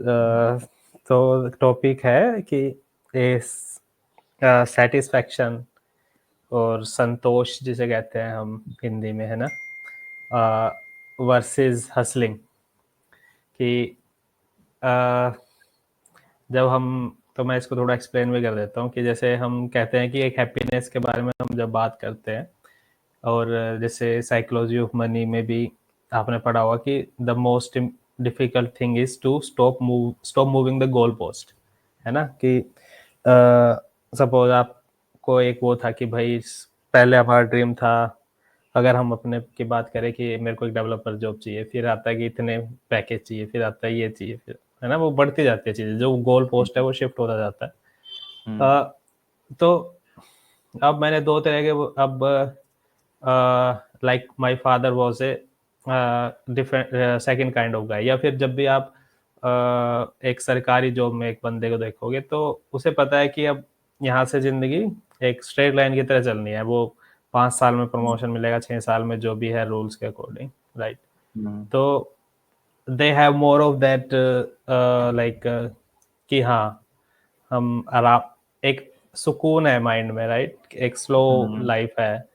तो टॉपिक है कि सेटिस्फैक्शन और संतोष जिसे कहते हैं हम हिंदी में, है ना, वर्सेस हसलिंग। कि अ, जब हम तो मैं इसको थोड़ा एक्सप्लेन भी कर देता हूँ कि जैसे हम कहते हैं कि एक हैप्पीनेस के बारे में हम जब बात करते हैं, और जैसे साइकोलॉजी ऑफ मनी में भी आपने पढ़ा होगा कि the most difficult thing is to stop moving the goal post, है ना। कि सपोज आपको एक वो था कि भाई पहले हमारा ड्रीम था, अगर हम अपने की बात करें कि मेरे को एक डेवलपर जॉब चाहिए, फिर आता है कि इतने पैकेज चाहिए, फिर आता है ये चाहिए, फिर है ना वो बढ़ती जाती है चीज़ें, जो गोल पोस्ट है वो शिफ्ट होता जाता है। तो अब मैंने दो तरह के अब like my father was a different second kind of guy, या फिर जब भी आप एक सरकारी जॉब में एक बंदे को देखोगे तो उसे पता है कि अब यहाँ से जिंदगी एक स्ट्रेट लाइन की तरह चलनी है। वो 5 साल में प्रमोशन मिलेगा, 6 साल में, जो भी है रूल्स के अकॉर्डिंग, राइट। तो they have more of that, like कि हाँ हम आराम, एक सुकून है माइंड में, राइट, एक स्लो लाइफ है।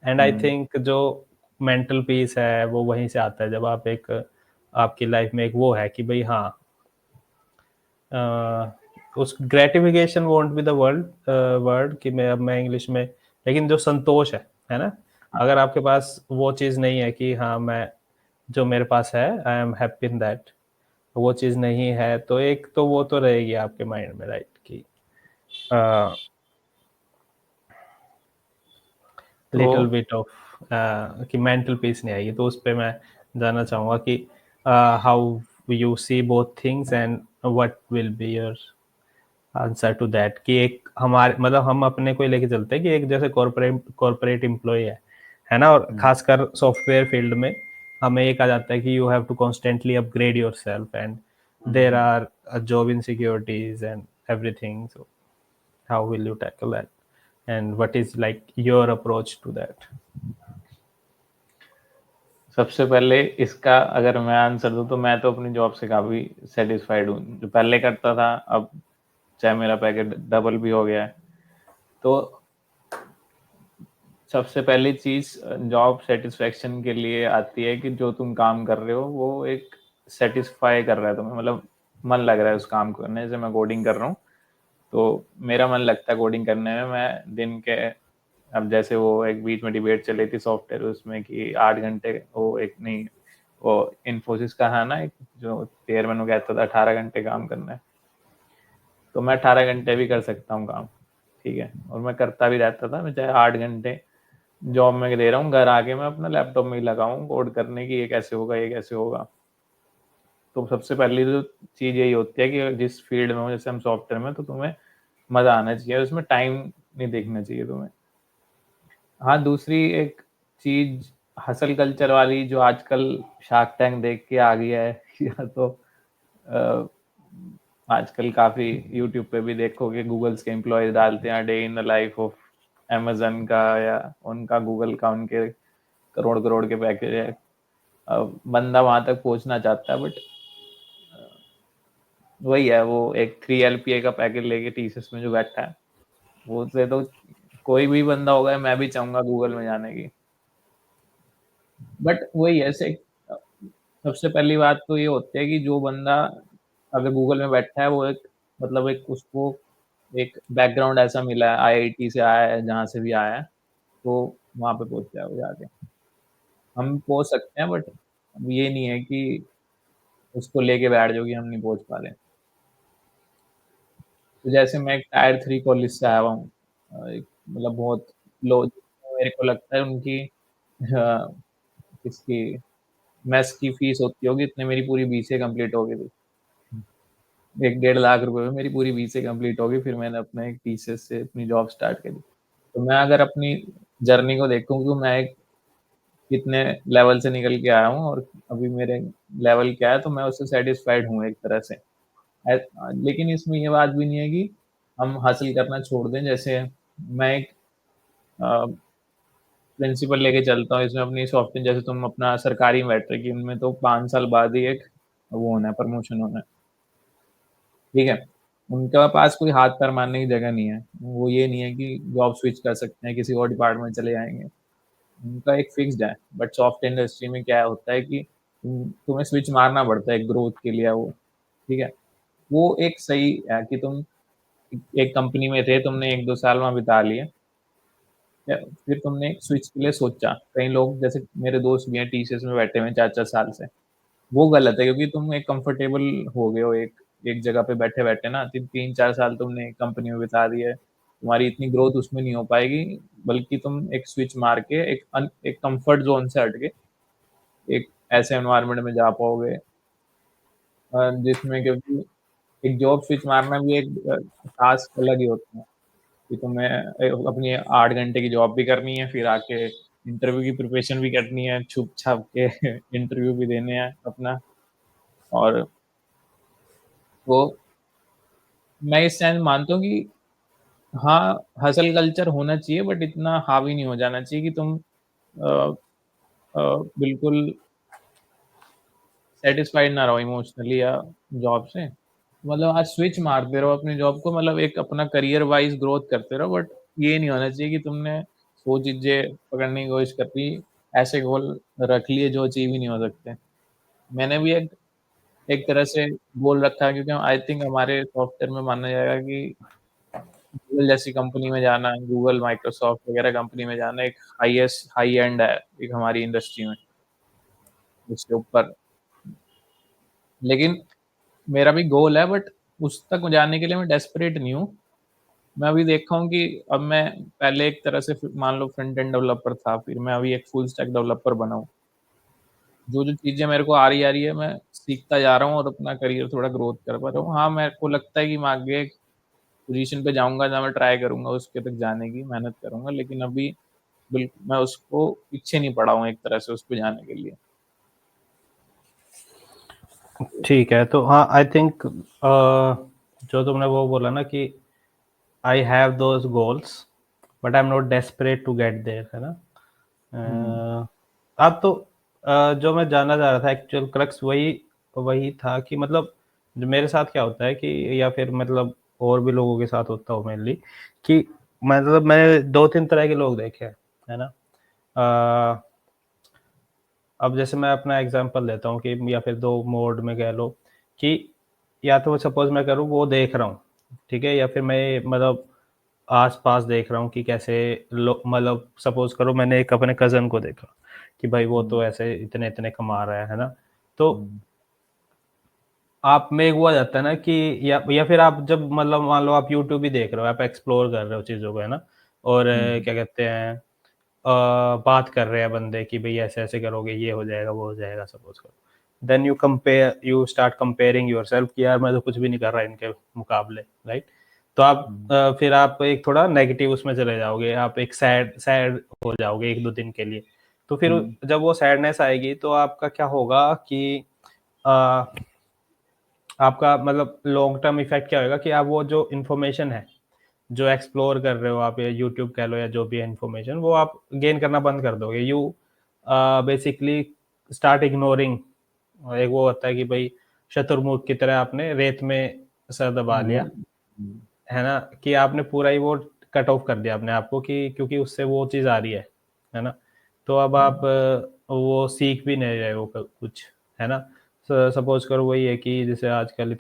एंड आई थिंक जो मेंटल पीस है वो वहीं से आता है जब आप एक आपकी लाइफ में एक वो है कि भाई हाँ, उस gratification won't be the world word कि मैं इंग्लिश में, लेकिन जो संतोष है ना, अगर आपके पास वो चीज़ नहीं है कि हाँ मैं जो मेरे पास है I am happy in that, वो चीज़ नहीं है, तो एक तो वो तो रहेगी आपके माइंड में, राइट, कि लिटिल बिट ऑफ कि मेंटल पीस नहीं आएगी। तो उस पर मैं जानना चाहूँगा कि how you see both things and what will be your answer to that. कि एक हमारे मतलब हम अपने को ही लेके चलते हैं कि एक जैसे कॉर्पोरेट एम्प्लॉय है ना, और खासकर सॉफ्टवेयर फील्ड में हमें एक आ जाता है कि you have to constantly upgrade yourself and there are job insecurities and everything. So how will you tackle that and what is like your approach to that? सबसे पहले इसका अगर मैं आंसर दूं तो मैं तो अपनी जॉब से काफ़ी सेटिस्फाइड हूँ। जो पहले करता था, अब चाहे मेरा पैकेट डबल भी हो गया है, तो सबसे पहली चीज़ जॉब सेटिस्फेक्शन के लिए आती है कि जो तुम काम कर रहे हो वो एक सेटिस्फाई कर रहा है तुम्हें, मतलब मन लग रहा है उस काम करने। जैसे मैं कोडिंग कर रहा हूँ तो मेरा मन लगता है कोडिंग करने में। मैं दिन के, अब जैसे वो एक बीच में डिबेट चल रही थी सॉफ्टवेयर उसमें कि 8 घंटे, वो एक नहीं, वो इन्फोसिस का है ना एक जो चेयरमैन, वो कहता था 18 घंटे काम करना है। तो मैं 18 घंटे भी कर सकता हूँ काम, ठीक है, और मैं करता भी रहता था। मैं चाहे 8 घंटे जॉब में दे रहा हूँ, घर आके मैं अपना लैपटॉप में ही लगाऊँ कोड करने की, ये कैसे होगा ये कैसे होगा। तो सबसे पहली जो चीज़ यही होती है कि जिस फील्ड में हो, जैसे हम सॉफ्टवेयर में, तो तुम्हें मज़ा आना चाहिए, उसमें टाइम नहीं देखना चाहिए तुम्हें। हाँ, दूसरी एक चीज़ हसल कल्चर वाली जो आजकल शार्क टैंक देख के आ गया है या तो आजकल काफ़ी यूट्यूब पे भी देखोगे गूगल्स के एम्प्लॉयज डालते हैं day in the life of Amazon का, या उनका गूगल का, उनके करोड़ करोड़ के पैकेज है। बंदा वहां तक पहुंचना चाहता है, बट वही है, वो एक 3 LPA का पैकेज लेके टीसीएस में जो बैठा है, वो से तो कोई भी बंदा होगा, मैं भी चाहूंगा गूगल में जाने की। बट वही ऐसे सबसे पहली बात तो ये होती है कि जो बंदा अगर गूगल में बैठा है वो एक, मतलब एक उसको एक बैकग्राउंड ऐसा मिला है, आईआईटी से आया है, जहाँ से भी आया है, तो वहां पे पहुंच जाए वो जाके। हम पहुंच सकते हैं, बट अब ये नहीं है कि उसको लेके बैठ जाओ कि हम नहीं पहुंच पा रहे। तो जैसे मैं एक टायर 3 कॉलेज से आया हुआ हूँ, मतलब बहुत लो, मेरे को लगता है उनकी इसकी मेस की फीस होती होगी इतने, मेरी पूरी बीसीए कंप्लीट हो गई थी। 1-1.5 लाख रुपए में मेरी पूरी बीसीए कंप्लीट होगी, फिर मैंने अपने एक टीसीएस से अपनी जॉब स्टार्ट करी। तो मैं अगर अपनी जर्नी को देखूँ कि मैं एक कितने लेवल से निकल के आया हूँ और अभी मेरे लेवल क्या है, तो मैं उससे सेटिस्फाइड हूँ एक तरह से। लेकिन इसमें ये बात भी नहीं है कि हम हासिल करना छोड़ दें। जैसे मैं एक प्रिंसिपल लेके चलता हूँ इसमें अपनी सॉफ्टवेयर, जैसे तुम अपना सरकारी मैट्रिक, इनमें तो 5 साल बाद ही एक वो होना है, प्रमोशन होना है। ठीक है, उनके पास कोई हाथ पैर मारने की जगह नहीं है, वो ये नहीं है कि जॉब स्विच कर सकते हैं, किसी और डिपार्टमेंट चले जाएंगे, उनका एक फिक्स्ड है। बट सॉफ्टवेयर इंडस्ट्री में क्या होता है कि तुम्हें स्विच मारना पड़ता है ग्रोथ के लिए वो, ठीक है। वो एक सही है कि तुम एक कंपनी में थे, तुमने 1-2 साल वहां बिता लिए, फिर तुमने एक स्विच के लिए सोचा। कई लोग जैसे मेरे दोस्त भी हैं टीसीएस में बैठे हुए 4-4 साल से, वो गलत है, क्योंकि तुम एक कंफर्टेबल हो गए हो एक एक जगह पे बैठे बैठे ना, 3-4 साल तुमने एक कंपनी में बिता दिए, तुम्हारी इतनी ग्रोथ उसमें नहीं हो पाएगी। बल्कि तुम एक स्विच मार के एक कंफर्ट जोन से हट के एक ऐसे एनवायरनमेंट में जा पाओगे जिसमें, क्योंकि एक जॉब स्विच मारना भी एक टास्क अलग ही होता है कि तुम्हें अपनी 8 घंटे की जॉब भी करनी है, फिर आके इंटरव्यू की प्रिपरेशन भी करनी है, छुप छाप के इंटरव्यू भी देने हैं अपना। और वो मैं इस सेंस मानता हूँ कि हाँ, हसल कल्चर होना चाहिए, बट इतना हावी नहीं हो जाना चाहिए कि तुम अ, बिल्कुल सेटिस्फाइड ना रहो इमोशनली या जॉब से। मतलब आज स्विच मारते रहो अपनी जॉब को, मतलब एक अपना करियर वाइज ग्रोथ करते रहो, बट ये नहीं होना चाहिए कि तुमने 100 चीजें पकड़ने की कोशिश कर दी, ऐसे गोल रख लिए जो अचीव ही नहीं हो सकते। मैंने भी एक एक तरह से गोल रखा है, क्योंकि आई थिंक हमारे सॉफ्टवेयर में माना जाएगा कि गूगल जैसी कंपनी में जाना, गूगल माइक्रोसॉफ्ट वगैरह कंपनी में जाना एक हाई एंड है एक हमारी इंडस्ट्री में, उसके ऊपर। लेकिन मेरा भी गोल है, बट उस तक जाने के लिए मैं डेस्परेट नहीं हूँ। मैं अभी देखा हूँ कि अब मैं पहले एक तरह से मान लो फ्रंट एंड डेवलपर था, फिर मैं अभी एक फुल स्टैक डेवलपर बना हूँ। जो जो चीजें मेरे को आ रही है मैं सीखता जा रहा हूँ और अपना करियर थोड़ा ग्रोथ कर पा रहा हूँ। हाँ, मेरे को लगता है कि मैं आगे एक पोजीशन पे जाऊंगा जहाँ मैं ट्राई करूंगा उसके तक जाने की मेहनत करूंगा, लेकिन अभी बिल्कुल मैं उसको पीछे नहीं पड़ा हूँ एक तरह से उस पे जाने के लिए। ठीक है, तो हाँ आई थिंक जो तुमने वो बोला ना कि I have those goals but I am not desperate to get there, है ना। हम्म अब तो जो मैं जानना चाह रहा था एक्चुअल क्रक्स वही वही था कि मतलब जो मेरे साथ क्या होता है कि या फिर मतलब और भी लोगों के साथ होता हो मेनली कि मतलब मैंने 2-3 तरह के लोग देखे हैं, है ना। अ, अब जैसे मैं अपना एग्जांपल देता हूँ कि या फिर 2 मोड में कह लो कि या तो सपोज़ मैं करूँ वो देख रहा हूँ, ठीक है? या फिर मैं मतलब आस-पास देख रहा हूँ कि कैसे लो मतलब सपोज़ करो मैंने एक अपने कज़न को देखा कि भाई वो हम्म तो ऐसे इतने-इतने कमा रहा है ना? तो हम्म आप में एक वो आ जाता है ना कि या फिर आप जब मतलब मान लो आप यूट्यूब ही देख रहे हो, आप एक्सप्लोर कर रहे हो चीज़ों को, है ना? और हम्म क्या कहते हैं बात कर रहे हैं बंदे कि भई ऐसे-ऐसे करोगे ये हो जाएगा, वो हो जाएगा सपोज़ करो। Then you start comparing yourself कि यार मैं तो कुछ भी नहीं कर रहा इनके मुकाबले, राइट? तो आप हम्म फिर आप एक थोड़ा नेगेटिव उसमें चले जाओगे, आप एक सैड सैड हो जाओगे 1-2 दिन के लिए। तो फिर हम्म जब वो सैडनेस आएगी तो आपका क्या होगा कि अ, आपका मतलब लॉन्ग टर्म इफ़ेक्ट क्या होएगा कि आप वो जो इन्फॉर्मेशन है, जो एक्सप्लोर कर रहे हो आप या यूट्यूब कह लो या जो भी है इन्फॉर्मेशन वो आप गेन करना बंद कर दोगे। You basically start ignoring. एक वो होता है कि भाई शतुरमुर्ग की तरह आपने रेत में सर दबा लिया, हम्म है ना? कि आपने पूरा ही वो कट ऑफ कर दिया अपने आप को कि क्योंकि उससे वो चीज़ आ रही है ना? तो अब आप हम्म वो सीख भी नहीं रहे हो कुछ, है ना? सपोज़ करो वही है कि जैसे आजकल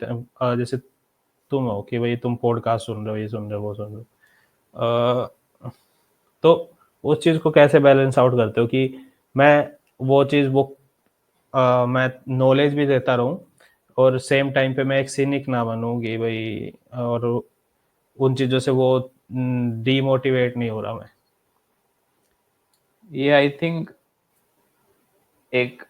जैसे तुम हो कि भाई तुम पॉडकास्ट सुन रहे हो, ये सुन रहे हो, वो सुन रहे हो। तो उस चीज़ को कैसे बैलेंस आउट करते हो कि मैं वो चीज़ मैं नॉलेज भी देता रहूँ और सेम टाइम पे मैं एक सिनिक ना बनूँ कि भई और उन चीज़ों से वो डीमोटिवेट नहीं हो रहा मैं। ये आई थिंक एक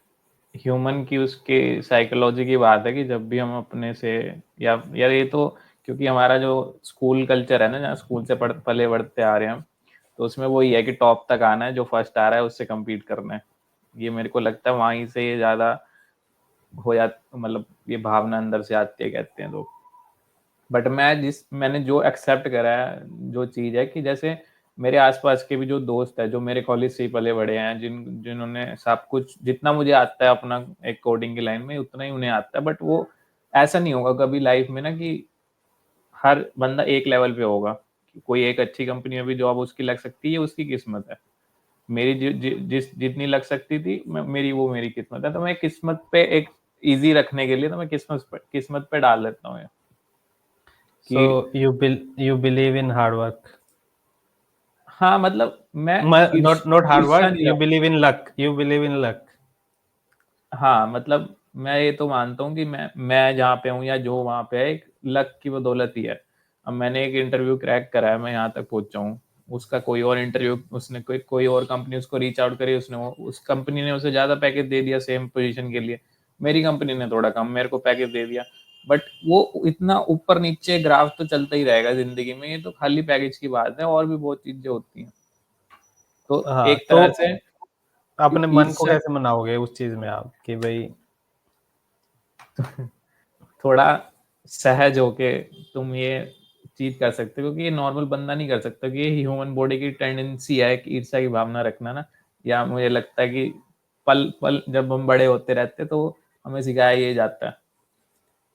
ह्यूमन की उसके साइकोलॉजी की बात है कि जब भी हम अपने से या यार ये तो क्योंकि हमारा जो स्कूल कल्चर है ना, जहाँ स्कूल से पले बढ़ते आ रहे हैं हम, तो उसमें वही है कि टॉप तक आना है, जो फर्स्ट आ रहा है उससे compete करना है। ये मेरे को लगता है वहीं से ये ज्यादा हो जाता, मतलब ये भावना अंदर से आती है कहते हैं लोग। बट मैंने जो एक्सेप्ट करा है जो चीज है कि जैसे मेरे आसपास के भी जो दोस्त है जो मेरे कॉलेज से ही पले बड़े हैं, जिन्होंने सब कुछ जितना मुझे आता है अपना एक कोडिंग की लाइन में उतना ही उन्हें आता है, बट वो ऐसा नहीं होगा कभी लाइफ में ना कि हर बंदा एक लेवल पे होगा, कोई एक अच्छी कंपनी में भी जॉब उसकी लग सकती है, उसकी किस्मत है। मेरी जितनी लग सकती थी मेरी वो मेरी किस्मत है, तो मैं किस्मत पे एक इजी रखने के लिए तो मैं किस्मत पे डाल देता हूँ सो कि you believe in hard work, हाँ मतलब मैं नॉट नॉट हार्ड ईर्ष्या वर्क, नहीं यू रख। Believe in luck, you believe in luck. हाँ मतलब मैं ये तो मानता हूँ कि मैं जहाँ पे हूँ या जो वहाँ पे है, एक लक की बदौलत ही है। अब मैंने एक इंटरव्यू क्रैक करा है, मैं यहाँ तक पहुंचा हूँ। उसका कोई और इंटरव्यू, उसने कोई और कंपनी उसको रीच आउट करी, उसने उस कंपनी ने उसे ज्यादा पैकेज दे दिया सेम पोजीशन के लिए, मेरी कंपनी ने थोड़ा कम मेरे को पैकेज दे दिया। बट वो इतना ऊपर नीचे ग्राफ तो चलता ही रहेगा जिंदगी में, ये तो खाली पैकेज की बात है, और भी बहुत चीजें होती हैं। तो हाँ, एक तो तरह से अपने मन को ईर्ष्या कैसे मनाओगे उस चीज में आप कि भाई? थोड़ा सहज होके तुम ये चीज कर सकते हो, क्योंकि ये नॉर्मल बंदा नहीं कर सकता, कि ये ह्यूमन बॉडी की टेंडेंसी है कि ईर्ष्या की भावना रखना ना। या मुझे लगता है कि पल पल जब हम बड़े होते रहते तो हमें सिखाया ये जाता है।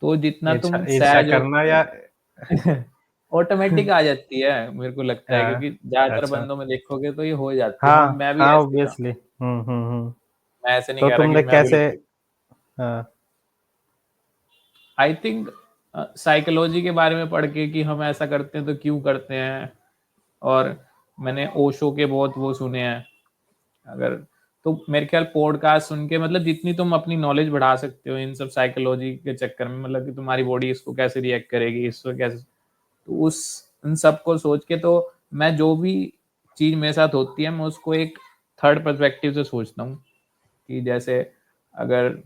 तो जितना ईर्ष्या तुम ईर्ष्या सहज करना होके या ऑटोमेटिक आ जाती है, मेरे को लगता है, हाँ, क्योंकि ज्यादातर अच्छा, बंदों में देखोगे तो ये हो जाती है, हाँ मैं भी हाँ, ऐसे ही था। ऑब्वियसली। हम्म। मैं ऐसे नहीं तो कह रहा कि तुमने मैं कैसे? बिल्कुल। हाँ। आई थिंक साइकोलॉजी के बारे में पढ़ के कि हम ऐसा करते हैं तो क्यों करते हैं, और मैंने ओशो के बहुत वो सुने हैं। अगर तो मेरे ख्याल पॉडकास्ट सुन के, मतलब जितनी तुम अपनी नॉलेज बढ़ा सकते हो इन सब साइकोलॉजी के चक्कर में, मतलब कि तुम्हारी बॉडी इसको कैसे रिएक्ट करेगी, इसको कैसे, तो उस उन सब को सोच के तो मैं जो भी चीज मेरे साथ होती है मैं उसको एक थर्ड पर्सपेक्टिव से सोचता हूँ। कि जैसे अगर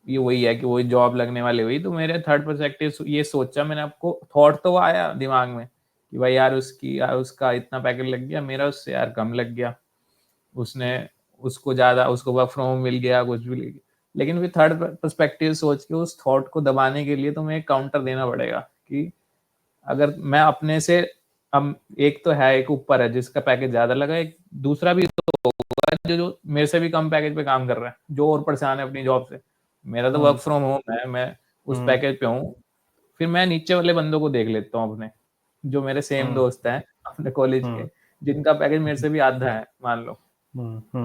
ये वही है कि वही जॉब लगने वाली हुई, तो मेरे थर्ड पर्सपेक्टिव ये सोचा मैंने, आपको थॉट तो वो आया दिमाग में कि भाई यार उसका इतना पैकेज लग गया, मेरा उससे यार कम लग गया, उसने उसको ज्यादा, उसको वर्क फ्रॉम होम मिल गया, कुछ भी मिल गया। लेकिन फिर थर्ड पर्सपेक्टिव सोच के उस थॉट को दबाने के लिए तुम्हें एक काउंटर देना पड़ेगा कि अगर मैं अपने से, अब एक तो है, एक ऊपर है जिसका पैकेज ज्यादा लगा, एक दूसरा भी तो होगा जो मेरे से भी कम पैकेज पे काम कर रहा है, जो और परेशान है अपनी जॉब से। मेरा तो वर्क हम्म फ्रॉम होम है, मैं उस हम्म पैकेज पे हूँ। फिर मैं नीचे वाले बंदों को देख लेता हूँ अपने, जो मेरे सेम हम्म दोस्त हैं अपने कॉलेज के, हम्म जिनका पैकेज मेरे से भी आधा है मान लो,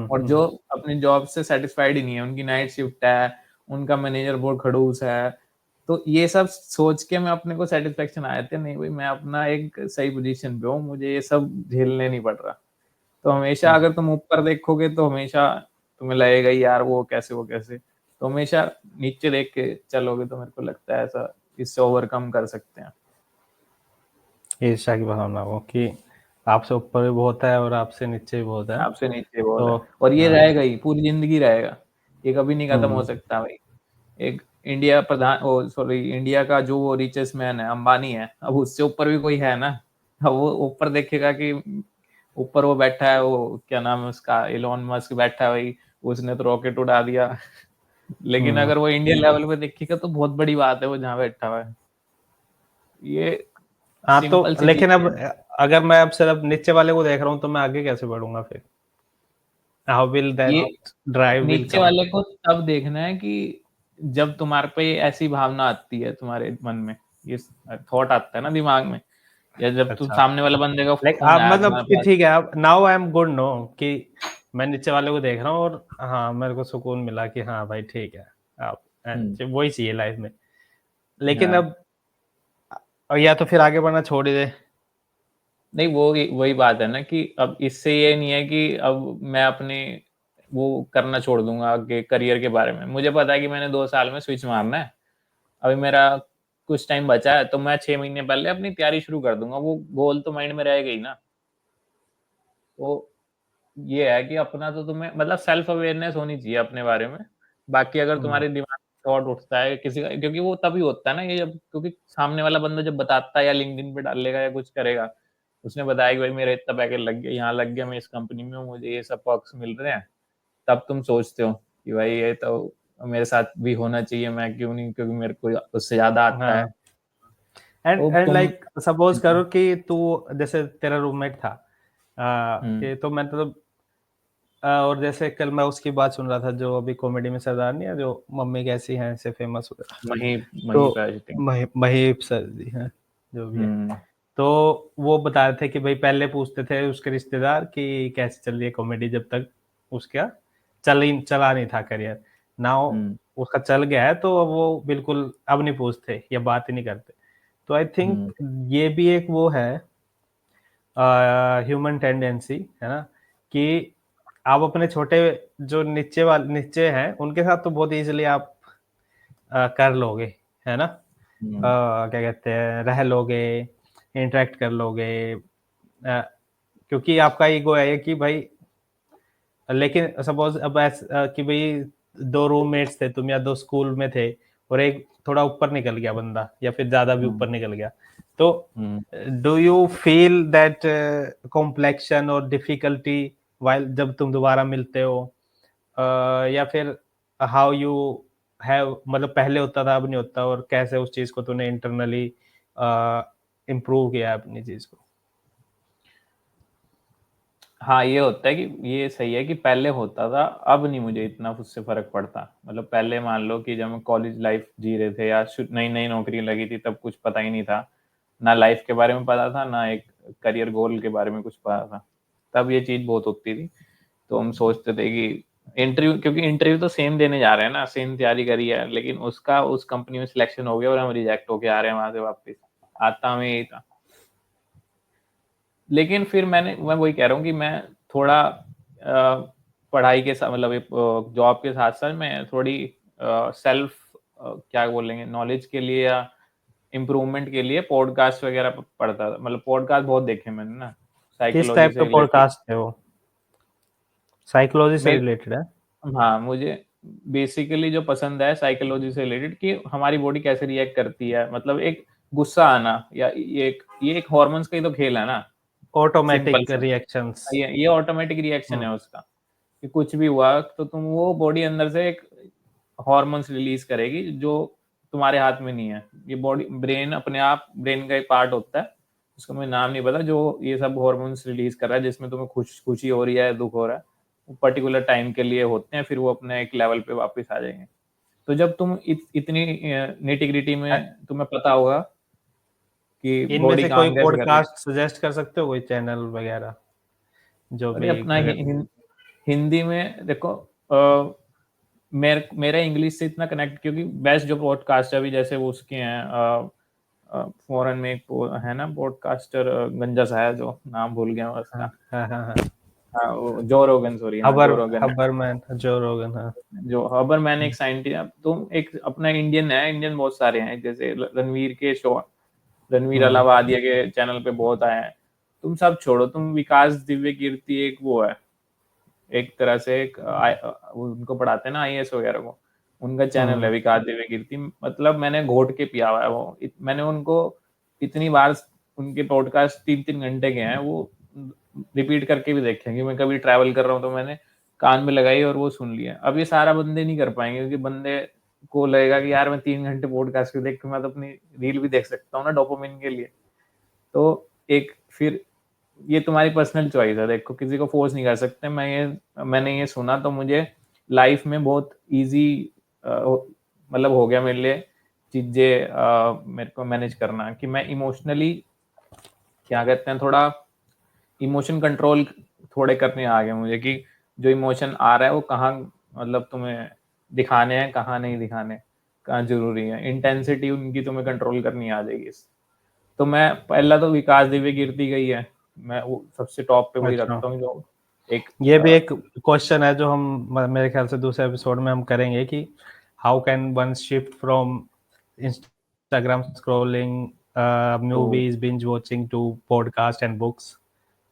और जो हम्म। अपनी जॉब से सेटिस्फाइड ही नहीं है, उनकी नाइट शिफ्ट है, उनका मैनेजर बहुत खड़ूस है। तो ये सब सोच के मैं अपने को सेटिस्फेक्शन आया था, नहीं भाई मैं अपना एक सही पोजीशन पे हूँ, मुझे ये सब झेलने नहीं पड़ रहा। तो हमेशा अगर तुम ऊपर देखोगे तो हमेशा तुम्हें लगेगा यार वो कैसे, तो हमेशा नीचे देख के चलोगे तो मेरे को लगता है ऐसा इससे ओवरकम कर सकते हैं। ईर्ष्या की भावना हो कि आपसे ऊपर भी बहुत है और आपसे नीचे भी बहुत है। आपसे नीचे बहुत तो है, और ये हाँ। रहेगा ही, पूरी जिंदगी रहेगा, ये कभी नहीं खत्म हो हम्म सकता भाई। एक इंडिया प्रधान, ओ सॉरी, इंडिया का जो वो रिचेस्ट मैन है अंबानी है, अब उससे ऊपर भी कोई है ना। अब वो ऊपर देखेगा कि ऊपर वो बैठा है, वो क्या नाम है उसका, इलॉन मस्क बैठा है भाई, उसने तो रॉकेट उड़ा दिया। लेकिन हम्म। अगर वो इंडियन लेवल पे देखेगा तो बहुत बड़ी बात है वो जहाँ बैठा हुआ है। ये हाँ, तो सिंपल सी लेकिन चीजें अब हैं। अगर मैं अब सिर्फ नीचे वाले को देख रहा हूँ तो मैं आगे कैसे बढ़ूंगा फिर? हाउ विल ये दैट ड्राइव विल नीचे कम? वाले को तब देखना है कि जब तुम्हारे पे ऐसी भावना आती है तुम्हारे मन में, ये थॉट आता है ना दिमाग में, या जब तुम अच्छा, सामने वाले बंदे का लाइक फोन आप आया मतलब तुम्हारे कि पास। ठीक है, अब now I am good no कि मैं नीचे वाले को देख रहा हूँ और हाँ, मेरे को सुकून मिला कि हाँ भाई ठीक है, आप हम्म। वही चाहिए लाइफ में। लेकिन हाँ अब और या तो फिर आगे बढ़ना छोड़ ही दे। नहीं, वो वही बात है ना कि अब इससे ये नहीं है कि अब मैं अपने वो करना छोड़ दूंगा आगे करियर के बारे में, मुझे पता है कि मैंने 2 साल में स्विच मारना है। अभी मेरा कुछ टाइम बचा है, तो मैं 6 महीने पहले अपनी तैयारी शुरू कर दूंगा, वो गोल तो माइंड में रहेगा ही ना। तो ये है कि अपना तो तुम्हें मतलब सेल्फ अवेयरनेस होनी चाहिए अपने बारे में। बाकी अगर हम्म तुम्हारे दिमाग में थॉट उठता है किसी का, क्योंकि वो तभी होता है ना ये जब, क्योंकि सामने वाला बंदा जब बताता है या लिंक्डइन पे डालेगा या कुछ करेगा, उसने बताया कि भाई मेरा इतना पैकेज लग गया, यहाँ लग गया, मैं इस कंपनी में हूँ, मुझे ये सब पर्क्स मिल रहे हैं, तब तुम सोचते हो कि भाई ये तो मेरे साथ भी होना चाहिए, मैं क्यों नहीं, क्योंकि मेरे को उससे ज्यादा आता है। हाँ, एंड तो एंड तुम। लाइक सपोज करो कि तू, जैसे तेरा रूममेट था, हम्म। कि तो मैं तो और जैसे कल मैं उसकी बात सुन रहा था जो अभी कॉमेडी में सरदार नहीं है, जो मम्मी कैसी हैं से फेमस हुआ। मही तो मही पे आई थिंक। महीप सर जी हैं। जो भी है। तो वो बता रहे थे कि भाई पहले पूछते थे उसके रिश्तेदार कि कैसे चल रही है कॉमेडी, जब तक उसका चला नहीं था करियर। नाउ उसका चल गया है तो वो बिल्कुल अब नहीं पूछते या बात ही नहीं करते। तो आई थिंक ये भी एक वो है ह्यूमन टेंडेंसी, है ना, कि आप अपने छोटे जो नीचे हैं उनके साथ तो बहुत इजीली आप कर लोगे, है ना, क्या कहते हैं, रह लोगे, इंटरेक्ट कर लोगे, क्योंकि आपका ईगो है कि भाई, लेकिन सपोज अब कि भाई दो रूममेट्स थे तुम या दो स्कूल में थे और एक थोड़ा ऊपर निकल गया बंदा या फिर ज्यादा भी ऊपर निकल गया, तो do you feel that complexion और डिफिकल्टी वाइल जब तुम दोबारा मिलते हो, या फिर हाउ यू हैव, मतलब पहले होता था अब नहीं होता, और कैसे उस चीज को तूने इंटरनली इम्प्रूव किया है अपनी चीज को? हाँ, ये होता है कि ये सही है कि पहले होता था, अब नहीं मुझे इतना उससे फर्क पड़ता। मतलब पहले मान लो कि जब हम कॉलेज लाइफ जी रहे थे या नई नई नौकरी लगी थी, तब कुछ पता ही नहीं था, ना लाइफ के बारे में पता था, ना एक करियर गोल के बारे में कुछ पता था। तब ये चीज बहुत होती थी। तो हम सोचते थे कि इंटरव्यू, क्योंकि इंटरव्यू तो सेम देने जा रहे हैं ना, सेम तैयारी करी है, लेकिन उसका उस कंपनी में सिलेक्शन हो गया और हम रिजेक्ट होके आ रहे हैं वहां से वापस। आता हमें यही था। लेकिन फिर मैं वही कह रहा हूँ कि मैं थोड़ा पढ़ाई के साथ, मतलब जॉब के साथ साथ मैं थोड़ी सेल्फ, क्या बोलेंगे, नॉलेज के लिए या इम्प्रूवमेंट के लिए पॉडकास्ट वगैरह पढ़ता था। मतलब पॉडकास्ट बहुत देखे मैंने ना, किस साइकोलॉजी टाइप से का रिलेटेड। पॉडकास्ट है वो? साइकोलॉजी से मैं रिलेटेड है? हाँ, मुझे बेसिकली जो पसंद है साइकोलॉजी से रिलेटेड, कि हमारी बॉडी कैसे रिएक्ट करती है। मतलब एक गुस्सा आना या ये एक हॉर्मोन्स का ही तो खेल है ना, सिंपल ऑटोमेटिक सा। रिएक्शंस। ये ऑटोमेटिक रिएक्शन है उसका, कि कुछ भी हुआ तो तुम, वो बॉडी अंदर से एक हॉर्मोन्स रिलीज करेगी जो तुम्हारे हाथ में नहीं है। ये बॉडी, ब्रेन अपने आप, ब्रेन का एक पार्ट होता है, उसका मुझे नाम नहीं पता, जो ये सब हॉर्मोन्स रिलीज कर रहा है, जिसमें तुम्हें खुशी हो रही है, दुख हो रहा है, वो पर्टिकुलर टाइम के लिए होते हैं, फिर वो अपने एक लेवल पे वापस आ जाएंगे। तो जब तुम इतनी नेटिग्रिटी में तुम्हें पता होगा कि इनमें बॉडी से कोई काम कैसे कर रही है। पॉडकास्ट सजेस्ट कर सकते हो, कोई चैनल वगैरह जो अरे भी अपना अगर? हिंदी में देखो, मेरा इंग्लिश से इतना कनेक्ट, क्योंकि बेस्ट जो पॉडकास्ट है अभी, जैसे वो उसके हैं, फॉरेन में एक है ना पॉडकास्टर, गंजा सा है, जो नाम भूल गया मैं हाँ उसका। हाँ हाँ हाँ। हाँ, वो जो रोगन, सॉरी, हाँ हबर जो रोगन है। हबरमैन, जो रोगन, हाँ। जो हबर मैन एक साइंटिस्ट, तुम एक अपना इंडियन है, इंडियन बहुत सारे हैं, जैसे रणवीर के शो, रणवीर हम्म। अलाहाबादिया के चैनल पे बहुत आए हैं। तुम सब छोड़ो, तुम विकास दिव्य कीर्ति, एक वो है, एक तरह से एक उनको पढ़ाते हैं ना आईएएस वगैरह को, उनका चैनल है हम्म। विकास दिव्य कीर्ति। मतलब मैंने घोट के पिया हुआ है वो, मैंने उनको इतनी बार, उनके पॉडकास्ट 3-3 घंटे के हैं वो, रिपीट करके भी देखे, कि मैं कभी ट्रैवल कर रहा हूँ तो मैंने कान में लगाई और वो सुन लिया। अब ये सारा बंदे नहीं कर पाएंगे, क्योंकि बंदे को लगेगा कि यार मैं 3 घंटे पॉडकास्ट को देख के मैं तो अपनी रील भी देख सकता हूँ ना, डोपामिन के लिए। तो एक फिर ये तुम्हारी पर्सनल चॉइस है, देखो किसी को फोर्स नहीं कर सकते। मैंने ये सुना तो मुझे लाइफ में बहुत इजी, मतलब हो गया मेरे लिए चीजें, मेरे को मैनेज करना, कि मैं इमोशनली, क्या कहते हैं, थोड़ा इमोशन कंट्रोल थोड़े करने आ गए मुझे, कि जो इमोशन आ रहा है वो कहाँ, मतलब तुम्हें दिखाने हैं, कहाँ नहीं दिखाने, कहाँ जरूरी है, इंटेंसिटी उनकी तुम्हें कंट्रोल करनी आ जाएगी। तो मैं पहला तो विकास दिव्य कीर्ति गई है, मैं वो सबसे टॉप पे वही अच्छा, रखता हूँ, जो एक ये भी एक क्वेश्चन है जो हम मेरे ख्याल से दूसरे एपिसोड में हम करेंगे कि how can one shift from Instagram scrolling, तो movies binge watching to podcast and books.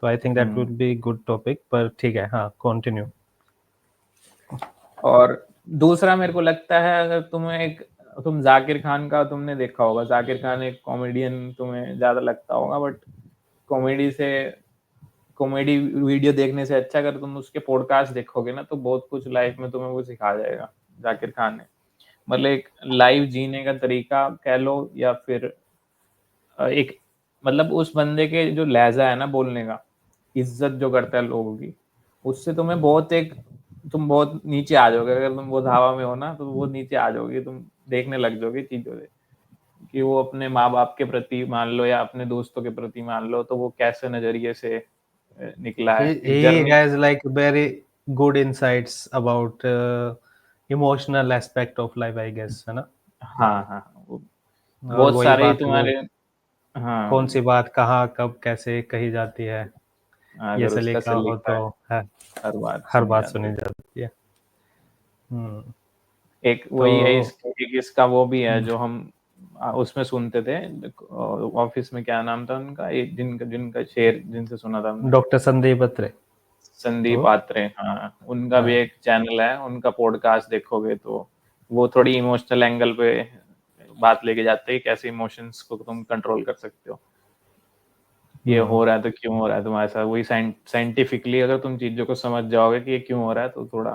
तो I think that would be good topic, पर ठीक है, हाँ, कंटिन्यू। और दूसरा मेरे को लगता है, अगर तुम जाकिर खान का तुमने देखा होगा, जाकिर खान एक कॉमेडियन तुम्हें ज्यादा लगता होगा, बट कॉमेडी से, कॉमेडी वीडियो देखने से अच्छा अगर तुम उसके पॉडकास्ट देखोगे ना, तो बहुत कुछ लाइफ में तुम्हें वो सिखा जाएगा जाकिर खान ने। मतलब एक लाइव जीने का तरीका कह लो, या फिर एक, मतलब उस बंदे के जो लहजा है ना बोलने का, इज्जत जो करता है लोगों की, उससे तुम्हें बहुत एक, तुम बहुत नीचे आ जाओगे। अगर तुम वो हवा में हो ना, तो बहुत नीचे आ जाओगे, तुम देखने लग जाओगे चीजों से। कि वो अपने माँ बाप के प्रति मान लो या अपने दोस्तों के प्रति मान लो, तो वो कैसे नजरिए से निकला है, एक He journey. has like very good insights about emotional aspect of life, I guess, है ना? हाँ हाँ, वो और बहुत वही सारे बात तुम्हारे। लोग कौन हाँ, सी बात कहाँ कब कैसे कही जाती है, ये अगर उसका सलीका हो सलीका तो है, है, हर बात हर सुनी बात जाती सुनी है। जाती है। हम्म। एक तो वही है एक इसका वो भी है जो हम उसमें सुनते थे ऑफिस में, क्या नाम था उनका, एक जिनका जिनका शेर जिनसे सुना था हमने, डॉक्टर संदीप बत्रे। संदीप वो आत्रे, हाँ उनका भी हाँ। एक चैनल है, उनका पॉडकास्ट देखोगे तो वो थोड़ी इमोशनल एंगल पे बात लेके जाते हैं, कैसे इमोशंस को तुम कंट्रोल कर सकते हो, ये हम्म। हो रहा है तो क्यों हो रहा है तुम्हारे साथ, वही साइंटिफिकली अगर तुम चीजों को समझ जाओगे कि ये क्यों हो रहा है, तो थोड़ा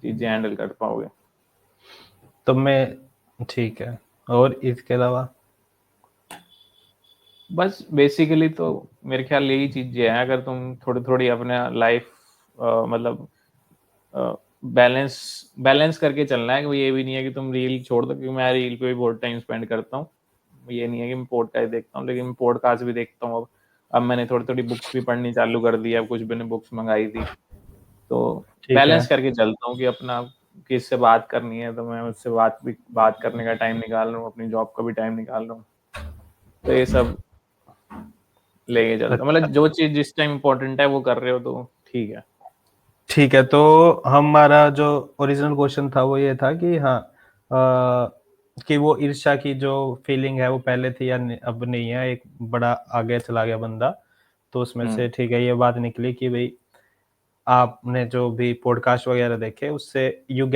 चीजें हैंडल कर पाओगे। तो मैं ठीक है, और इसके अलावा बस बेसिकली तो मेरे ख्याल यही चीजें हैं, अगर तुम थोड़ी थोड़ी अपने लाइफ मतलब बैलेंस बैलेंस करके चलना है, कि ये भी नहीं है कि तुम रील छोड़ दो, क्योंकि मैं रील पे भी बहुत टाइम स्पेंड करता हूँ। ये नहीं है कि मैं पॉडकास्ट देखता हूँ, लेकिन मैं पॉडकास्ट भी देखता हूँ। अब मैंने थोड़ी थोड़ी बुक्स भी पढ़नी चालू कर दी है, अब कुछ मैंने बुक्स मंगाई थी, तो ठीक है। बैलेंस करके चलता हूँ कि अपना किससे बात करनी है तो मैं उससे बात करने का टाइम निकाल रहा हूँ, अपनी जॉब का भी टाइम निकाल रहा हूँ, तो ये सब लेके चलता हूँ। अच्छा मतलब जो चीज जिस टाइम इम्पोर्टेंट है वो कर रहे हो तो ठीक है। ठीक है, तो हमारा जो ओरिजिनल क्वेश्चन था वो ये था कि हाँ, कि वो ईर्ष्या की जो फीलिंग है वो पहले थी या अब नहीं है, एक बड़ा आगे चला गया बंदा। तो उसमें से हम्म। ठीक है, ये बात निकली कि भाई आपने जो भी पॉडकास्ट वगैरह देखे उससे यू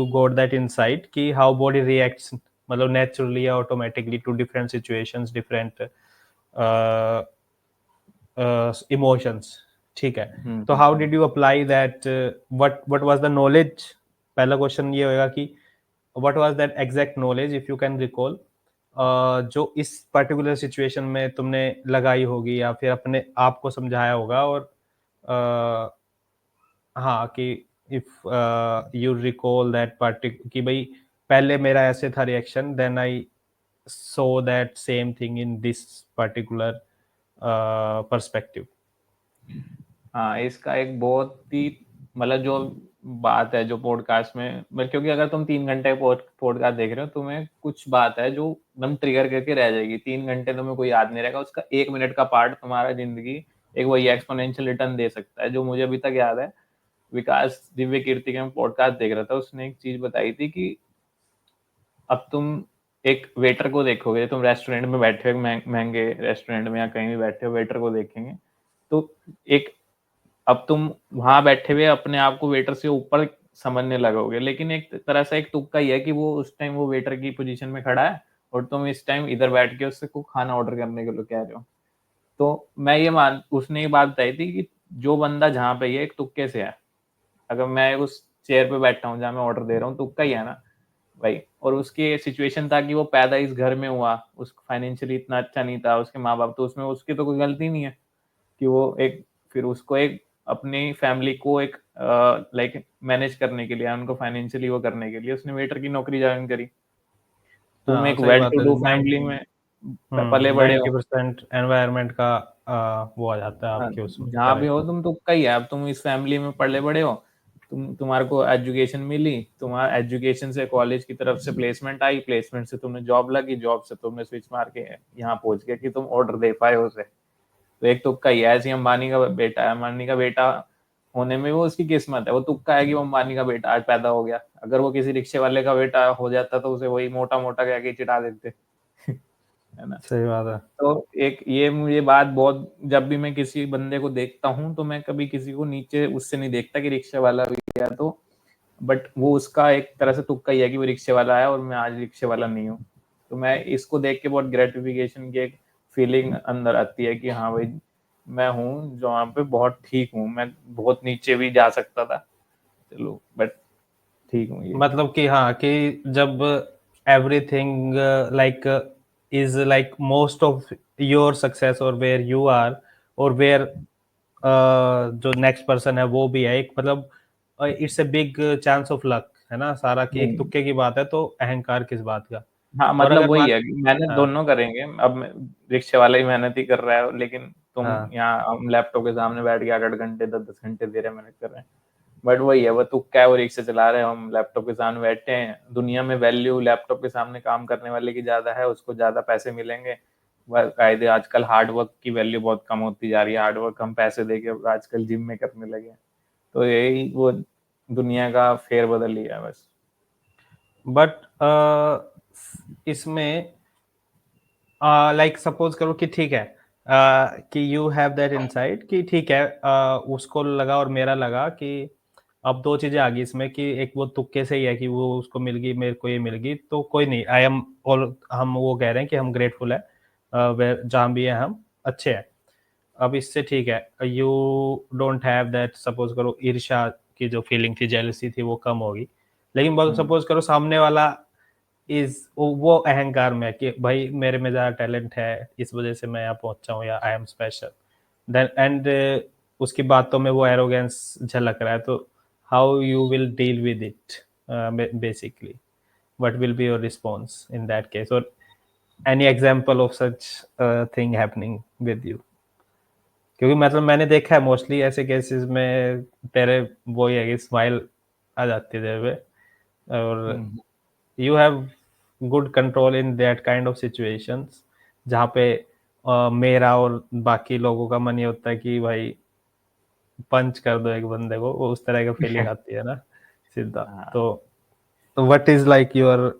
गॉट दैट इनसाइट कि हाउ बॉडी रिएक्ट्स, मतलब नेचुरली या automatically to different situations, different emotions. ठीक है, तो how did you apply that, what was the knowledge? पहला क्वेश्चन ये होगा कि what was that exact knowledge if you can recall, जो इस पर्टिकुलर सिचुएशन में तुमने लगाई होगी या फिर अपने आप को समझाया होगा, और हाँ, कि इफ यू रिकॉल दैट पार्टिक कि भाई पहले मेरा ऐसे था reaction, then I saw that same thing in this particular perspective. हाँ, इसका एक बहुत ही मतलब जो बात है जो पॉडकास्ट में क्योंकि अगर तुम 3 घंटे पॉडकास्ट देख रहे हो, तुम्हें कुछ बात है जो एकदम ट्रिगर करके रह जाएगी, 3 घंटे तुम्हें कोई याद नहीं रहेगा, उसका 1 मिनट का पार्ट तुम्हारा जिंदगी एक वही एक्सपोनेंशियल रिटर्न दे सकता है। जो मुझे अभी तक याद है, विकास दिव्य कीर्ति के मैं पॉडकास्ट देख रहा था, उसने एक चीज बताई थी कि अब तुम एक वेटर को देखोगे, तुम रेस्टोरेंट में बैठे हो, महंगे रेस्टोरेंट में या कहीं भी बैठे हो, वेटर को देखेंगे तो एक अब तुम वहां बैठे हुए अपने आप को वेटर से ऊपर समझने लगोगे, लेकिन एक तरह से एक तुक्का ही है कि वो उस टाइम वो वेटर की पोजीशन में खड़ा है और तुम इस टाइम इधर बैठ के उससे को खाना ऑर्डर करने के लिए कह रहे हो। तो मैं ये मान उसने ये बात बताई थी कि जो बंदा जहाँ पे ये एक तुक्के से है, अगर मैं उस चेयर पे बैठा हूँ जहाँ मैं ऑर्डर दे रहा हूँ, तुक्का ही है ना भाई। और उसकी सिचुएशन था कि वो पैदा इस घर में हुआ, उस फाइनेंशियली इतना अच्छा नहीं था, उसके माँ बाप, तो उसमें उसकी तो कोई गलती नहीं है कि वो एक फिर उसको एक अपनी फैमिली को एक लाइक मैनेज करने के लिए, उनको फाइनेंशियली वो करने के लिए उसने वेटर की नौकरी ज्वाइन करी। तुम हाँ एक सही वेल बात टू है। डू फैमिली में पले बड़े हो, 90% एनवायरनमेंट का वो आ जाता है हाँ, आपके उसमें, जहाँ भी करेक्ट। हो तुम तो कही है, अब तुम इस फैमिली में पले बड़े हो, तुम्हारे को एजुकेशन मिली, तुम्हारा एजुकेशन से कॉलेज की तरफ से प्लेसमेंट आई, प्लेसमेंट से तुमने जॉब लगी, जॉब से तुमने स्विच मार के यहाँ पहुंच गए कि तुम ऑर्डर दे पाए उसे। तो एक तुक्का ही है, ऐसे ही अंबानी का बेटा है, अंबानी का बेटा होने में वो उसकी किस्मत है, वो तुक्का है कि वो अंबानी का बेटा आज पैदा हो गया, अगर वो किसी रिक्शे वाले का बेटा हो जाता तो उसे वही मोटा मोटा कह के चिढ़ा देते है ना। सही बात है। तो एक ये मुझे बात बहुत, जब भी मैं किसी बंदे को देखता हूँ तो मैं कभी किसी को नीचे उससे नहीं देखता कि रिक्शे वाला भी है, तो बट वो उसका एक तरह से तुक्का ही है कि वो रिक्शे वाला है और मैं आज रिक्शे वाला नहीं हूँ। तो मैं इसको देख के बहुत ग्रेटिफिकेशन की एक फीलिंग अंदर आती है कि हाँ भाई, मैं हूँ जो वहाँ पे बहुत ठीक हूँ, मैं बहुत नीचे भी जा सकता था, चलो बट ठीक हूँ ये। मतलब कि हाँ, कि जब everything like is like most of your success और वेयर यू आर, और वेयर जो नेक्स्ट पर्सन है वो भी है, एक मतलब it's a big chance of luck, है ना सारा, कि एक हम्म, तुक्के की बात है तो अहंकार किस बात का। हाँ और मतलब अगर वही मान, है कि मेहनत हाँ दोनों करेंगे। अब रिक्शे वाला ही मेहनत ही कर रहा है, लेकिन तुम हाँ यहाँ हम लैपटॉप के सामने बैठ के 8-8 घंटे 10-10 घंटे दे रहे हैं, मेहनत कर रहे हैं। बट वही है, वो तुक्का है, वो रिक्शा चला रहे हैं, हम लैपटॉप के सामने बैठे हैं। दुनिया में वैल्यू लैपटॉप के सामने काम करने वाले की ज्यादा है, उसको ज्यादा पैसे मिलेंगे। कायदे आजकल हार्डवर्क की वैल्यू बहुत कम होती जा रही है, हार्डवर्क हम पैसे देके आजकल जिम में करने लगे हैं। तो यही वो दुनिया का फेर बदल लिया है बस। बट इसमें लाइक सपोज करो कि ठीक है, कि यू हैव दैट इनसाइट कि ठीक है, उसको लगा और मेरा लगा कि अब दो चीजें आ गई इसमें कि एक वो तुक्के से ही है कि वो उसको मिल गई, मेरे को ये मिल गई, तो कोई नहीं, आई एम, और हम वो कह रहे हैं कि हम ग्रेटफुल है जहाँ भी है हम अच्छे हैं। अब इससे ठीक है, you don't have that, suppose करो ईर्ष्या की जो फीलिंग थी, जेलसी थी, वो कम होगी। लेकिन सपोज करो सामने वाला इज वो अहंकार में है कि भाई मेरे में ज्यादा टैलेंट है, इस वजह से मैं यहाँ पहुंचा हूँ, या I am special, then and उसकी बातों में वो एरोगेंस झलक रहा है, तो how you will deal with it, basically what will be your response in that case, और any example of such thing happening with you? क्योंकि मतलब मैंने देखा है मोस्टली ऐसे केसेस में तेरे वो ही है कि स्माइल आ जाती है तेरे पे, और you have good control in that kind of situations, जहाँ पे मेरा और बाकी लोगों का मन ये होता है कि भाई पंच कर दो एक बंदे को, वो उस तरह का फीलिंग आती है ना सीधा। हाँ तो what is like your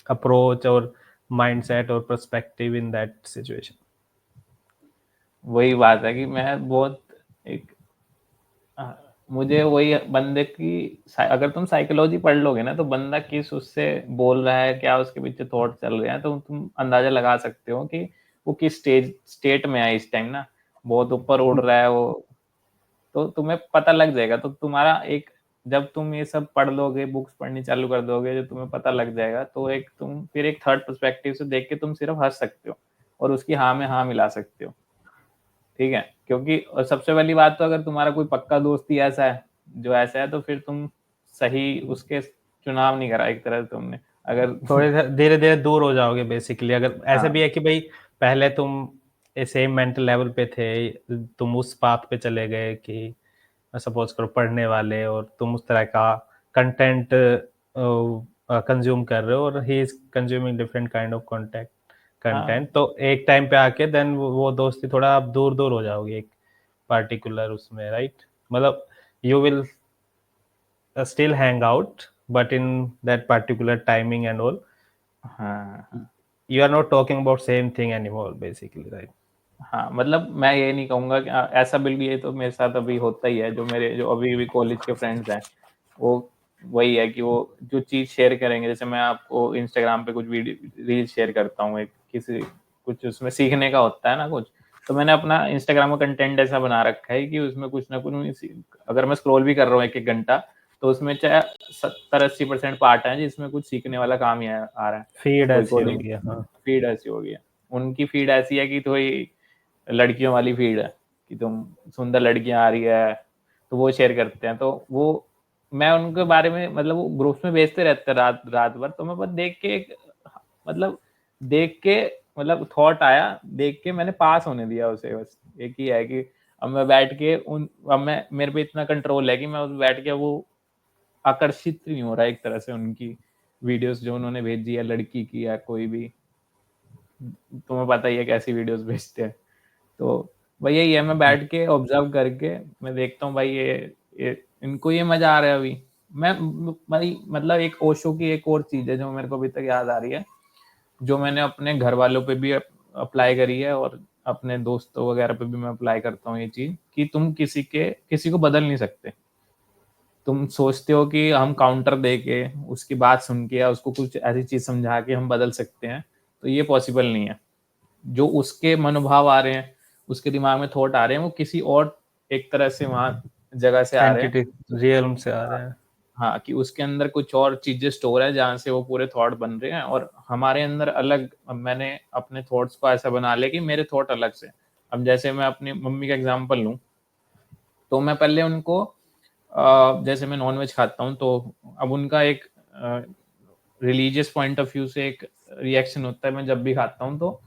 approach और माइंडसेट और पर्सपेक्टिव इन दैट सिचुएशन? वही बात है कि मैं बहुत एक मुझे वही बंदे की, अगर तुम साइकोलॉजी पढ़ लोगे ना, तो बंदा किस उससे बोल रहा है, क्या उसके पीछे थॉट चल रहे हैं, तो तुम अंदाजा लगा सकते हो कि वो किस स्टेट में है इस टाइम ना। बहुत ऊपर उड़ रहा है वो, तो तुम्हें पता लग जाएगा। तो तुम्हारा एक, जब तुम ये सब पढ़ लोगे, बुक्स पढ़नी चालू कर दोगे, जो तुम्हें पता लग जाएगा, तो एक तुम फिर एक थर्ड पर्सपेक्टिव से देख के तुम सिर्फ हंस सकते हो और उसकी हाँ में हाँ मिला सकते हो। ठीक है, क्योंकि और सबसे पहली बात तो अगर तुम्हारा कोई पक्का दोस्त ही ऐसा है जो ऐसा है, तो फिर तुम सही उसके चुनाव नहीं करा एक तरह से तुमने, अगर थोड़े धीरे धीरे दूर हो जाओगे बेसिकली। अगर ऐसा भी हाँ है कि भाई पहले तुम सेम मेंटल लेवल पे थे, तुम उस पाथ पे चले गए कि सपोज करो पढ़ने वाले, और तुम उस तरह का कंटेंट कंज्यूम कर रहे हो, और he is consuming different kind of content हाँ कंटेंट, तो एक टाइम पे आके देन वो दोस्ती थोड़ा आप दूर दूर हो जाओगे एक पार्टिकुलर उसमें, राइट? मतलब you will still hang out, but in that particular timing and all, हाँ हाँ you are not talking about same thing anymore, basically, right? हाँ मतलब मैं ये नहीं कहूंगा कि ऐसा, बिल्कुल ये तो मेरे साथ अभी होता ही है। जो मेरे जो अभी भी कॉलेज के फ्रेंड्स हैं, वो वही है कि वो जो चीज़ शेयर करेंगे, जैसे मैं आपको इंस्टाग्राम पे कुछ वीडियो रील शेयर करता हूँ, एक किसी कुछ उसमें सीखने का होता है ना कुछ, तो मैंने अपना इंस्टाग्राम का कंटेंट ऐसा बना रखा है कि उसमें कुछ ना कुछ, अगर मैं स्क्रॉल भी कर रहा हूँ 1-1 घंटा, तो उसमें चाहे 70-80% पार्ट है जिसमें कुछ सीखने वाला काम ही आ रहा है। फीड कोई ऐसी कोडिंग होगी, हाँ। फीड ऐसी होगी, उनकी फीड ऐसी है कि थोड़ी लड़कियों वाली फीड है कि तुम सुंदर लड़कियां आ रही है, तो वो शेयर करते हैं। तो वो मैं उनके बारे में, मतलब वो ग्रुप्स में भेजते रहते हैं रात रात भर, तो मैं बस देख के मतलब देख के मतलब थॉट आया, देख के मैंने पास होने दिया उसे। बस एक ही है कि अब मैं बैठ के अब मैं, मेरे पे इतना कंट्रोल है कि मैं उस बैठ के वो आकर्षित नहीं हो रहा एक तरह से उनकी वीडियोस जो उन्होंने भेजी है, लड़की की या कोई भी, तुम्हें पता ही है कैसी वीडियोस भेजते हैं। तो भाई यही है, मैं बैठ के ऑब्जर्व करके मैं देखता हूँ भाई ये इनको ये मजा आ रहा है अभी। मैं भाई मतलब एक ओशो की एक और चीज है जो मेरे को अभी तक याद आ रही है, जो मैंने अपने घर वालों पे भी अप्लाई करी है और अपने दोस्तों वगैरह पे भी मैं अप्लाई करता हूँ ये चीज, कि तुम किसी को बदल नहीं सकते। तुम सोचते हो कि हम काउंटर दे के, उसकी बात सुन के, या उसको कुछ ऐसी चीज समझा के हम बदल सकते हैं, तो ये पॉसिबल नहीं है। जो उसके मनोभाव आ रहे हैं, उसके दिमाग में थॉट आ रहे हैं, वो किसी और एक तरह से वहां जगह से आ रहे हैं। एंटिटी रियल्म से आ रहे हैं। हाँ, कि उसके अंदर कुछ और चीजें स्टोर है जहाँ से वो पूरे थॉट बन रहे हैं, और हमारे अंदर अलग। अब मैंने अपने थॉट्स को ऐसा बना लिया कि मेरे थॉट अलग से। अब जैसे मैं अपनी मम्मी का एग्जांपल लूं, तो मैं पहले उनको जैसे मैं नॉनवेज खाता हूँ, तो अब उनका एक रिलीजियस पॉइंट ऑफ व्यू से एक रिएक्शन होता है मैं जब भी खाता हूँ, तो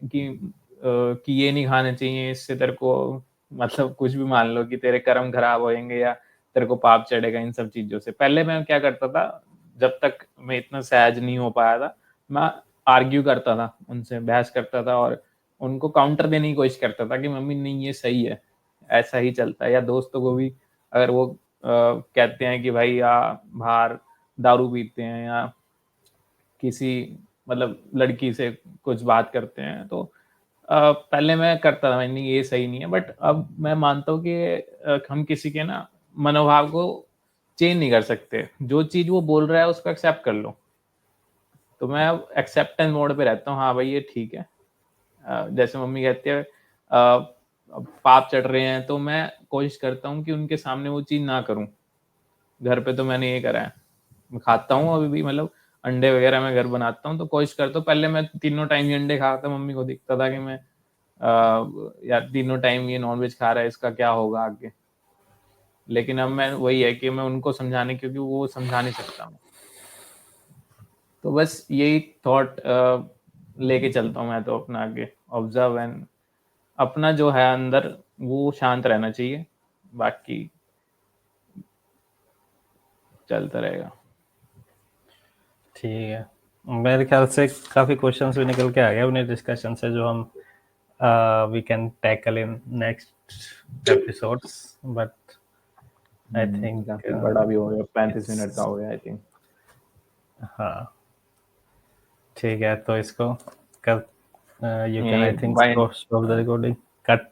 कि ये नहीं खाने चाहिए, इससे तेरे को मतलब कुछ भी मान लो कि तेरे कर्म खराब होएंगे या तेरे को पाप चढ़ेगा, इन सब चीजों से। पहले मैं क्या करता था, जब तक मैं इतना सहज नहीं हो पाया था, मैं आर्ग्यू करता था उनसे, बहस करता था और उनको काउंटर देने की कोशिश करता था कि मम्मी नहीं ये सही है, ऐसा ही चलता है। या दोस्तों को भी अगर वो कहते हैं कि भाई या बाहर दारू पीते हैं या किसी मतलब लड़की से कुछ बात करते हैं, तो पहले मैं करता था नहीं ये सही नहीं है, बट अब मैं मानता हूँ कि हम किसी के ना मनोभाव को चेंज नहीं कर सकते। जो चीज वो बोल रहा है उसको एक्सेप्ट कर लो। तो मैं अब एक्सेप्टेंस मोड पे रहता हूँ, हाँ भाई ये ठीक है। जैसे मम्मी कहती है पाप चढ़ रहे हैं, तो मैं कोशिश करता हूँ कि उनके सामने वो चीज ना करूँ। घर पे तो मैंने ये करा है, मैं खाता हूँ अभी भी, मतलब अंडे वगैरह मैं घर बनाता हूँ तो कोशिश करता हूँ। पहले मैं तीनों टाइम ये अंडे खाता, मम्मी को दिखता था कि मैं यार तीनों टाइम ये नॉनवेज खा रहा है, इसका क्या होगा आगे। लेकिन अब मैं वही है कि मैं उनको समझाने, क्योंकि वो समझा नहीं सकता मैं, तो बस यही थॉट लेके चलता हूँ मैं तो अपना आगे। ऑब्जर्व एंड अपना जो है अंदर वो शांत रहना चाहिए, बाकी चलता रहेगा। ठीक है, मेरे ख्याल से काफ़ी क्वेश्चंस भी निकल के आ गए उन्हें डिस्कशन से, जो हम we can tackle in next episodes, but I think काफी बड़ा भी हो गया, 35 मिनट का इट्स, हो गया आई थिंक। हाँ ठीक है, तो इसको कर, यू कैन आई ये think by stop the recording, cut.